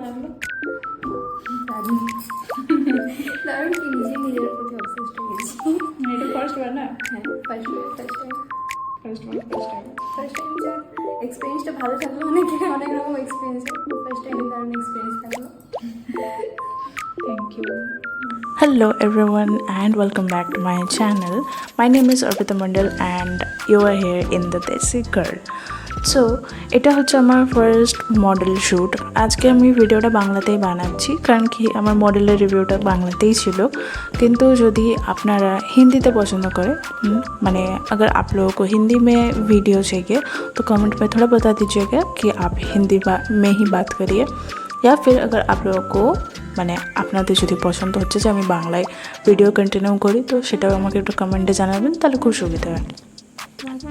লাগলো? দারুণ দারুণ কি নিজের প্রতি অবসেসড হয়ে গেছি। এটা ফার্স্ট বার না? হ্যাঁ, ফার্স্ট টাইম যা এক্সপিরিয়েন্সটা ভালো থাকলো, অনেক রকম এক্সপিরিয়েন্স, ফার্স্ট টাইম দারুণ এক্সপিরিয়েন্স থাকলো। Thank you. Hello everyone and welcome back to my channel. My name is Arpita Mondal and you are here in the DESIGirl. So এটা হচ্ছে আমার ফার্স্ট মডেল শ্যুট। আজকে আমি ভিডিওটা বাংলাতেই বানাচ্ছি, কারণ কি আমার মডেলের রিভিউটা বাংলাতেই ছিল। কিন্তু যদি আপনারা হিন্দিতে পছন্দ করে, মানে अगर आप लोगों को हिंदी में वीडियो चाहिए तो कमेंट में थोड़ा बता दीजिएगा कि आप हिंदी में ही बात करिए, या फिर अगर आप लोगों को মানে আপনাদের যদি পছন্দ হচ্ছে যে আমি বাংলায় ভিডিও কন্টিনিউ করি তো সেটাও আমাকে একটু কমেন্টে জানাবেন, তাহলে খুব সুবিধা হয়।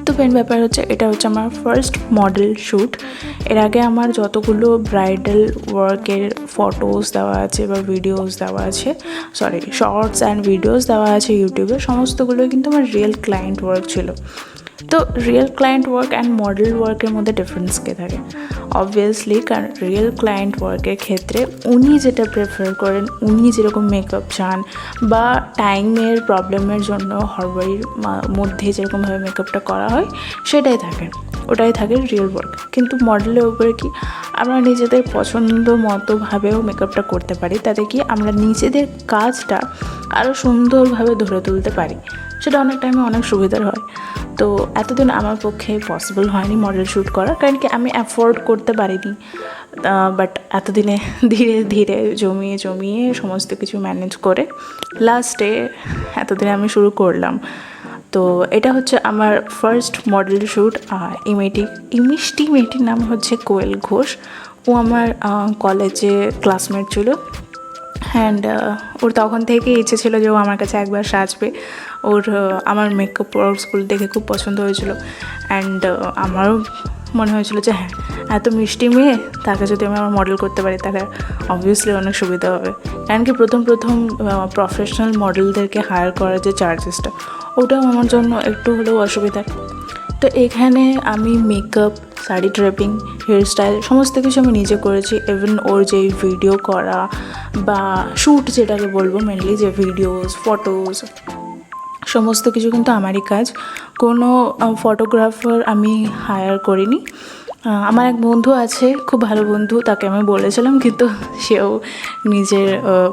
তো মেন ব্যাপার হচ্ছে এটা হচ্ছে আমার ফার্স্ট মডেল শ্যুট। এর আগে আমার যতগুলো ব্রাইডাল ওয়ার্কের ফটোস দেওয়া আছে বা ভিডিওস দেওয়া আছে, শর্টস অ্যান্ড ভিডিওস দেওয়া আছে ইউটিউবে, সমস্তগুলোই কিন্তু আমার রিয়েল ক্লায়েন্ট ওয়ার্ক ছিল। তো real client work and model ওয়ার্কের মধ্যে ডিফারেন্স কে থাকে? অবভিয়াসলি, কারণ রিয়েল ক্লায়েন্ট ওয়ার্কের ক্ষেত্রে উনি যেটা প্রেফার করেন, উনি যেরকম মেকআপ চান বা টাইমের প্রবলেমের জন্য হড়বড়ির মধ্যে যেরকমভাবে মেকআপটা করা হয় সেটাই থাকে, ওটাই থাকে রিয়েল ওয়ার্ক। কিন্তু মডেলের উপরে কি আমরা নিজেদের পছন্দ মতোভাবেও মেকআপটা করতে পারি, তাতে কি আমরা নিজেদের কাজটা আরও সুন্দরভাবে ধরে তুলতে পারি, সেটা অনেক টাইমে অনেক সুবিধার হয়। তো এতদিন আমার পক্ষে পসিবল হয়নি মডেল শ্যুট করা, কারণ কি আমি অ্যাফোর্ড করতে পারিনি। বাট এতদিনে ধীরে ধীরে জমিয়ে সমস্ত কিছু ম্যানেজ করে লাস্টে এতদিনে আমি শুরু করলাম। তো এটা হচ্ছে আমার ফার্স্ট মডেল শ্যুট। মিষ্টি মেয়েটির নাম হচ্ছে কোয়েল ঘোষ। ও আমার কলেজে ক্লাসমেট ছিল, অ্যান্ড ওর তখন থেকে ইচ্ছে ছিল যে ও আমার কাছে একবার সাজবে। ওর আমার মেকআপ প্রোডাক্টসগুলো দেখে খুব পছন্দ হয়েছিল, অ্যান্ড আমারও মনে হয়েছিল যে হ্যাঁ, এত মিষ্টি মেয়ে, তাকে যদি আমি আমার মডেল করতে পারি তাহলে অবভিয়াসলি অনেক সুবিধা হবে। কারণ কি প্রথম প্রফেশনাল মডেলদেরকে হায়ার করার যে চার্জেসটা, ওটাও আমার জন্য একটু হলেও অসুবিধা। তো এখানে আমি makeup, sari draping, hair style সমস্ত কিছু আমি নিজে করেছি। ইভেন ওর যে ভিডিও করা বা শ্যুট যেটাকে বলবো, মেনলি যে ভিডিওস, ফটোস, সমস্ত কিছু কিন্তু আমারই কাজ। কোনো ফটোগ্রাফার আমি হায়ার করিনি। আমার এক বন্ধু আছে, খুব ভালো বন্ধু, তাকে আমি বলেছিলাম, কিন্তু সেও নিজের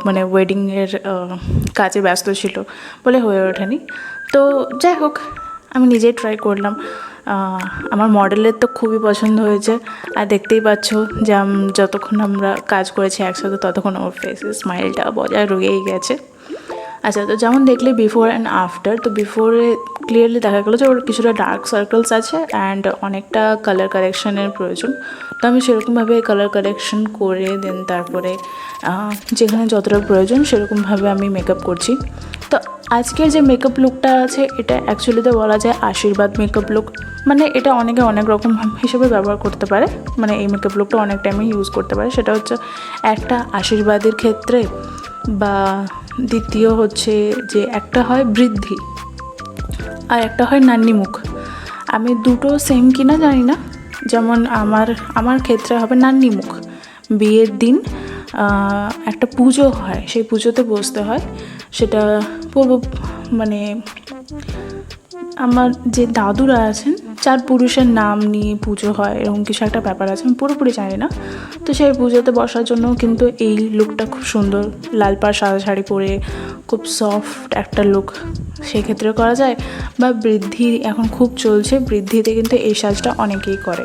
মানে ওয়েডিংয়ের কাজে ব্যস্ত ছিল বলে হয়ে ওঠেনি। তো যাই হোক, আমি নিজেই ট্রাই করলাম। আমার মডেলের তো খুবই পছন্দ হয়েছে, আর দেখতেই পাচ্ছ যে যতক্ষণ আমরা কাজ করেছি একসাথে ততক্ষণ আমার ফেসের স্মাইলটা বজায় রয়েই গেছে। আচ্ছা, তো যেমন দেখলে বিফোর অ্যান্ড আফটার, তো বিফোরে ক্লিয়ারলি দেখা গেলো যে ওর কিছুটা ডার্ক সার্কেলস আছে অ্যান্ড অনেকটা কালার কারেকশানের প্রয়োজন। তো আমি সেরকমভাবে কালার কারেকশন করে দেন তারপরে যেখানে যতটা প্রয়োজন সেরকমভাবে আমি মেকআপ করছি। তো আজকের যে মেকআপ লুকটা আছে এটা অ্যাকচুয়ালিতে বলা যায় আশীর্বাদ মেকআপ লুক। মানে এটা অনেকে অনেক রকম হিসেবে ব্যবহার করতে পারে, মানে এই মেকআপ লুকটা অনেক টাইমে ইউজ করতে পারে। সেটা হচ্ছে একটা আশীর্বাদের ক্ষেত্রে, বা দ্বিতীয় হচ্ছে যে একটা হয় বৃদ্ধি আর একটা হয় নান্নি মুখ। আমি দুটো সেম কিনা জানি না, যেমন আমার ক্ষেত্রে হবে নান্নি মুখ। বিয়ের দিন একটা পুজো হয়, সেই পুজোতে বসতে হয়। সেটা মানে আমার যে দাদুরা আছেন, 4 পুরুষের নাম নিয়ে পুজো হয়, এরকম কিছু একটা ব্যাপার আছে, আমি পুরোপুরি জানি না। তো সেই পুজোতে বসার জন্য কিন্তু এই লুকটা খুব সুন্দর, লাল পাড় সাদা শাড়ি পরে খুব সফট একটা লুক সেক্ষেত্রে করা যায়। বা বৃদ্ধি এখন খুব চলছে, বৃদ্ধিতে কিন্তু এই সাজটা অনেকেই করে।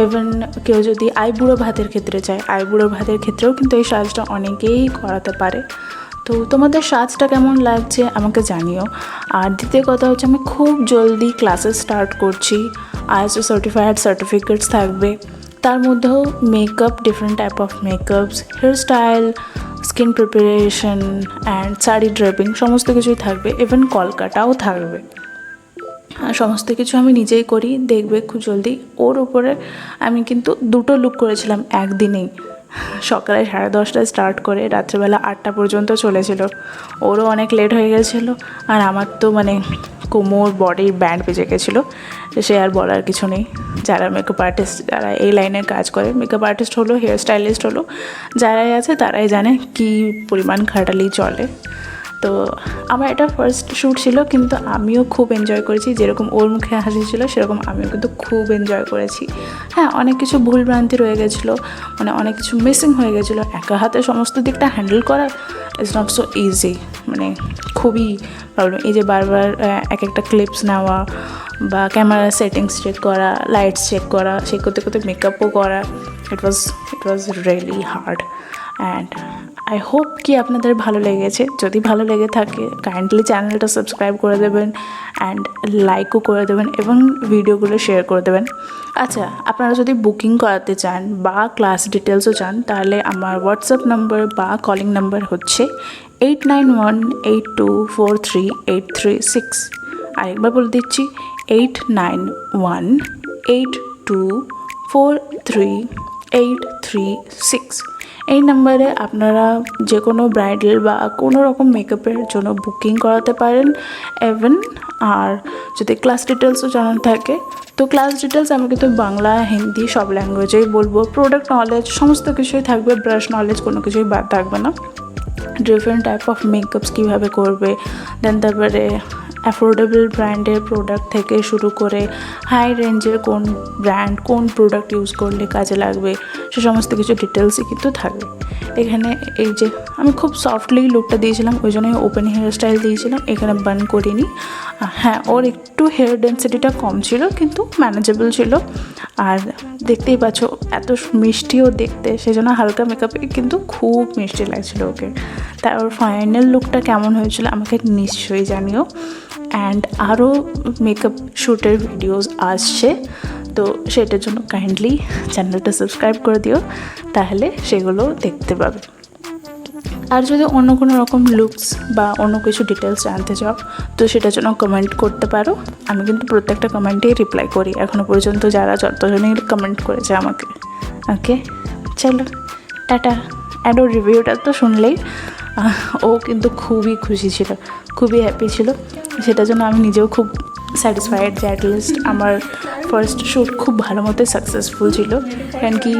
ইভেন কেউ যদি আইবুড়ো ভাতের ক্ষেত্রে চায়, আইবুড়ো ভাতের ক্ষেত্রেও কিন্তু এই সাজটা অনেকেই করাতে পারে। তো তোমাদের সাজটা কেমন লাগছে আমাকে জানিও। আর দ্বিতীয় কথা হচ্ছে আমি খুব জলদি ক্লাসেস স্টার্ট করছি। ISO সার্টিফাইড সার্টিফিকেটস থাকবে, তার মধ্যেও makeup, different type of makeups, hair style, skin preparation and sari draping সমস্ত কিছুই থাকবে। ইভেন কলকাতাও থাকবে। সমস্ত কিছু আমি নিজেই করি, দেখবে খুব জলদি। ওর উপরে আমি কিন্তু 2টো লুক করেছিলাম একদিনেই। সকালে 10:30টায় স্টার্ট করে রাত্রিবেলা 8টা পর্যন্ত চলেছিল। ওরও অনেক লেট হয়ে গেছিলো, আর আমার তো মানে কোমর বডির ব্যান্ড বেজে গেছিলো, সে আর বলার কিছু নেই। যারা মেকআপ আর্টিস্ট, যারা এই লাইনের কাজ করে, মেকআপ আর্টিস্ট হলো, হেয়ার স্টাইলিস্ট হলো, যারাই আছে তারাই জানে কী পরিমাণ খাটালি চলে। তো আমার এটা ফার্স্ট শ্যুট ছিল, কিন্তু আমিও খুব এনজয় করেছি। যেরকম ওর মুখে হাসি ছিল সেরকম আমিও কিন্তু খুব এনজয় করেছি। হ্যাঁ, অনেক কিছু ভুলভ্রান্তি রয়ে গেছিলো, মানে অনেক কিছু মিসিং হয়ে গেছিলো। একা হাতে সমস্ত দিকটা হ্যান্ডেল করা ইজ নট সো ইজি, মানে খুবই প্রবলেম। এই যে বারবার এক একটা ক্লিপস নেওয়া বা ক্যামেরা সেটিংস চেক করা, লাইটস চেক করা, সেই করতে করতে মেকআপও করা, it was really hard. And I hope কি আপনাদের ভালো লেগেছে। যদি ভালো লেগে থাকে কাইন্ডলি চ্যানেলটা সাবস্ক্রাইব করে দেবেন অ্যান্ড লাইকও করে দেবেন এবং ভিডিওগুলো শেয়ার করে দেবেন। আচ্ছা, আপনারা যদি বুকিং করাতে চান বা ক্লাস ডিটেলসও চান, তাহলে আমার হোয়াটসঅ্যাপ নাম্বার বা কলিং নাম্বার হচ্ছে 8918243836। আরেকবার বলে দিচ্ছি, 8918243836। এই নাম্বারে আপনারা যে কোনো ব্রাইডাল বা কোনো রকম মেকআপের জন্য বুকিং করাতে পারেন। ইভেন আর যদি ক্লাস ডিটেলসও জানার থাকে, তো ক্লাস ডিটেলস আমি কিন্তু বাংলা, হিন্দি সব ল্যাঙ্গুয়েজেই বলবো। প্রোডাক্ট নলেজ সমস্ত কিছুই থাকবে, ব্রাশ নলেজ কোনো কিছুই বাদ থাকবে না। ডিফারেন্ট টাইপ অফ মেকআপস কীভাবে করবে, দেন তারপরে অ্যাফোর্ডেবল ব্র্যান্ডের প্রোডাক্ট থেকে শুরু করে হাই রেঞ্জের কোন ব্র্যান্ড, কোন প্রোডাক্ট ইউজ করলে কাজে লাগবে, সে সমস্ত কিছু ডিটেলসই কিন্তু থাকবে এখানে। এই যে আমি খুব সফটলি লুকটা দিয়েছিলাম, ওই জন্যই ওপেন হেয়ার স্টাইল দিয়েছিলাম, এখানে বান করিনি। হ্যাঁ, ওর একটু হেয়ার ডেন্সিটিটা কম ছিল, কিন্তু ম্যানেজেবল ছিল। আর দেখতেই পাচ্ছ এত মিষ্টিও দেখতে, সেই জন্য হালকা মেকআপে কিন্তু খুব মিষ্টি লাগছিলো ওকে। তাই ওর ফাইনাল লুকটা কেমন হয়েছিল আমাকে নিশ্চয়ই জানিও। অ্যান্ড আরও মেকআপ শ্যুটের ভিডিওস আসছে, তো সেটার জন্য কাইন্ডলি চ্যানেলটা সাবস্ক্রাইব করে দিও, তাহলে সেগুলো দেখতে পাবে। আর যদি অন্য কোনো রকম লুকস বা অন্য কিছু ডিটেলস জানতে চাও, তো সেটার জন্য কমেন্ট করতে পারো। আমি কিন্তু প্রত্যেকটা কমেন্টেই রিপ্লাই করি, এখনও পর্যন্ত যারা যতজনই কমেন্ট করেছে আমাকে। ওকে, চলো টাটা। অ্যান্ড ওর রিভিউটা তো শুনলেই ও কিন্তু খুবই খুশি ছিল, খুবই হ্যাপি ছিল। সেটার জন্য আমি নিজেও খুব স্যাটিসফাইড যে অ্যাটলিস্ট আমার ফার্স্ট শ্যুট খুব ভালো মতো সাকসেসফুল ছিল। কারণ কি,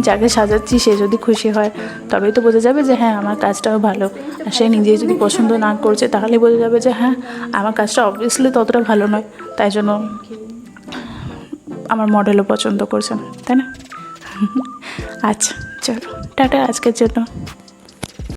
যাকে সাজাচ্ছি সে যদি খুশি হয় তবেই তো বোঝা যাবে যে হ্যাঁ আমার কাজটাও ভালো। আর সে নিজেই যদি পছন্দ না করছে তাহলে বোঝা যাবে যে হ্যাঁ আমার কাজটা অবভিয়াসলি ততটা ভালো নয়, তাই জন্য আমার মডেলও পছন্দ করছে না, তাই না? আচ্ছা চলো টাটা আজকের জন্য।